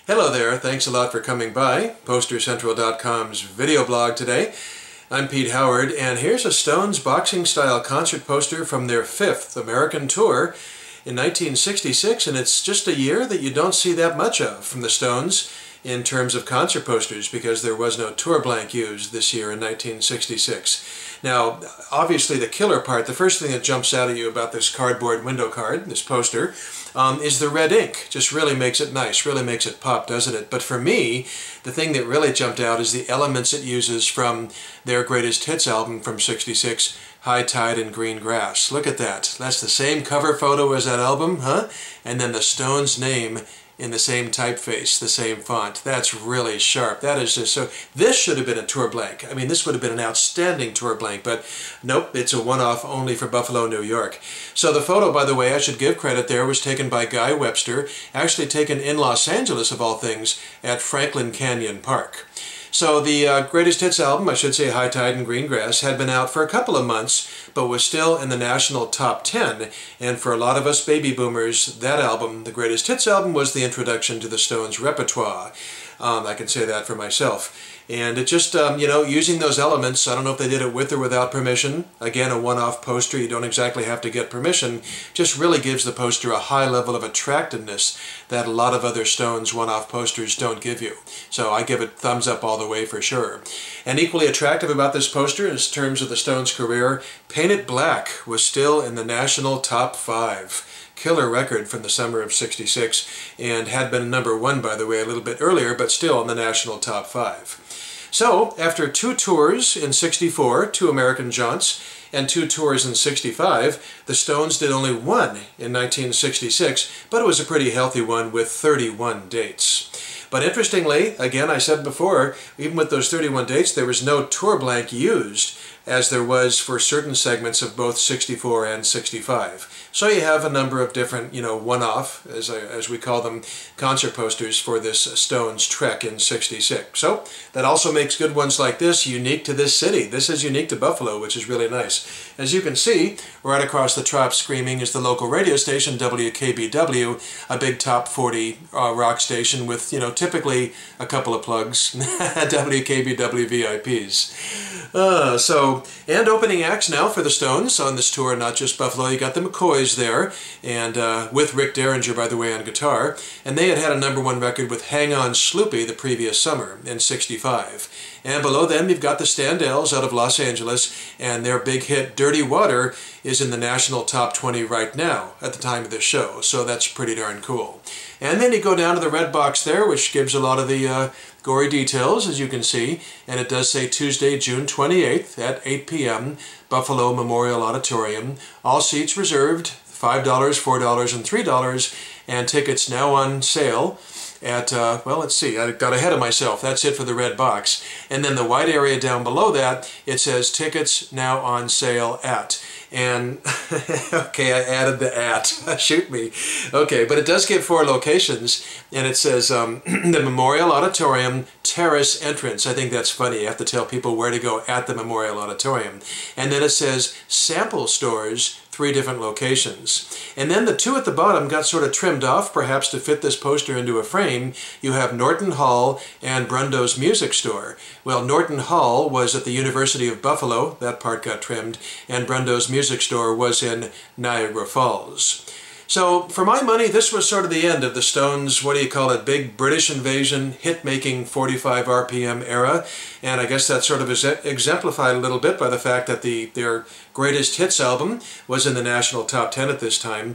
Hello there, thanks a lot for coming by PosterCentral.com's video blog today. I'm Pete Howard, and here's a Stones boxing-style concert poster from their 5th American tour in 1966, and it's just a year that you don't see that much of from the Stones in terms of concert posters because there was no tour blank used this year in 1966. Now, obviously the killer part, the first thing that jumps out at you about this cardboard window card, this poster, is the red ink. Just really makes it nice, really makes it pop, doesn't it? But for me, the thing that really jumped out is the elements it uses from their greatest hits album from '66, High Tide and Green Grass. Look at that. That's the same cover photo as that album, huh? And then the Stones' name in the same typeface, the same font. That's really sharp. That is just so... This should have been a tour blank. I mean, this would have been an outstanding tour blank, but nope, it's a one-off only for Buffalo, New York. So the photo, by the way, I should give credit there, was taken by Guy Webster, actually taken in Los Angeles, of all things, at Franklin Canyon Park. So the greatest hits album, I should say High Tide and Green Grass, had been out for a couple of months, but was still in the national top 10. And for a lot of us baby boomers, that album, the greatest hits album, was the introduction to the Stones repertoire. I can say that for myself. And it just, you know, using those elements, I don't know if they did it with or without permission. Again, a one-off poster, you don't exactly have to get permission, just really gives the poster a high level of attractiveness that a lot of other Stones one-off posters don't give you. So I give it thumbs up all the way for sure. And equally attractive about this poster in terms of the Stones' career, Paint It Black was still in the national top 5. Killer record from the summer of '66, and had been '1, by the way, a little bit earlier, but still in the national top 5. So, after 2 tours in '64, 2 American jaunts, and 2 tours in '65, the Stones did only 1 in 1966, but it was a pretty healthy one with 31 dates. But interestingly, again, I said before, even with those 31 dates, there was no tour blank used, as there was for certain segments of both '64 and '65. So you have a number of different, you know, one-off, as we call them, concert posters for this Stones trek in '66. So that also makes good ones like this unique to this city. This is unique to Buffalo, which is really nice. As you can see, right across the top screaming is the local radio station, WKBW, a big top 40 rock station with, you know, typically a couple of plugs, WKBW VIPs. And opening acts now for the Stones on this tour, not just Buffalo. You got the McCoys there, and with Rick Derringer, by the way, on guitar. And they had a #1 record with Hang On Sloopy the previous summer in '65. And below them you've got the Standells out of Los Angeles, and their big hit Dirty Water is in the national top 20 right now at the time of this show, so that's pretty darn cool. And then you go down to the red box there, which gives a lot of the gory details, as you can see, and it does say Tuesday, June 28th at 8 p.m., Buffalo Memorial Auditorium. All seats reserved, $5, $4, and $3, and tickets now on sale at, well, let's see, I got ahead of myself. That's it for the red box. And then the white area down below that, it says tickets now on sale at. And, okay, I added the at. Shoot me. Okay, but it does give 4 locations, and it says the Memorial Auditorium Terrace entrance. I think that's funny. You have to tell people where to go at the Memorial Auditorium. And then it says sample stores, 3 different locations. And then the 2 at the bottom got sort of trimmed off, perhaps to fit this poster into a frame. You have Norton Hall and Brundo's Music Store. Well, Norton Hall was at the University of Buffalo, that part got trimmed, and Brundo's Music Store was in Niagara Falls. So, for my money, this was sort of the end of the Stones, what do you call it, big British invasion, hit-making 45 RPM era, and I guess that sort of is exemplified a little bit by the fact that their greatest hits album was in the national top 10 at this time.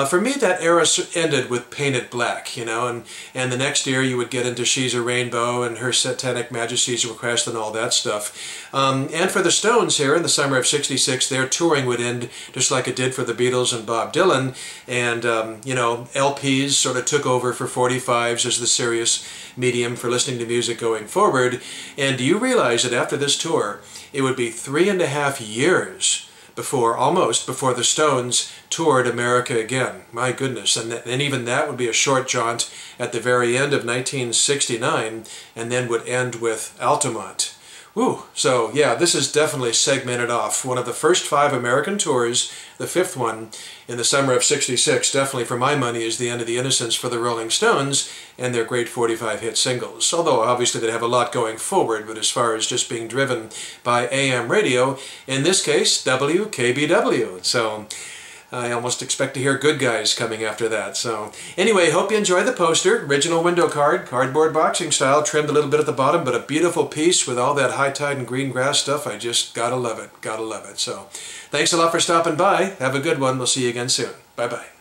For me, that era ended with Paint It Black, you know, and the next year you would get into She's a Rainbow and Her Satanic Majesty's Request and all that stuff. And for the Stones here in the summer of '66, their touring would end just like it did for the Beatles and Bob Dylan, and, you know, LPs sort of took over for 45s as the serious medium for listening to music going forward. And do you realize that after this tour, it would be 3.5 years almost before the Stones toured America again? My goodness, and even that would be a short jaunt at the very end of 1969, and then would end with Altamont. Ooh, so yeah, this is definitely segmented off. One of the first 5 American tours, the 5th one in the summer of '66, definitely for my money is The End of the Innocents for the Rolling Stones and their great 45 hit singles. Although obviously they'd have a lot going forward, but as far as just being driven by AM radio, in this case, WKBW. So I almost expect to hear Good Guys coming after that. So anyway, hope you enjoy the poster. Original window card, cardboard boxing style, trimmed a little bit at the bottom, but a beautiful piece with all that high tide and green grass stuff. I just gotta love it, gotta love it. So thanks a lot for stopping by. Have a good one. We'll see you again soon. Bye-bye.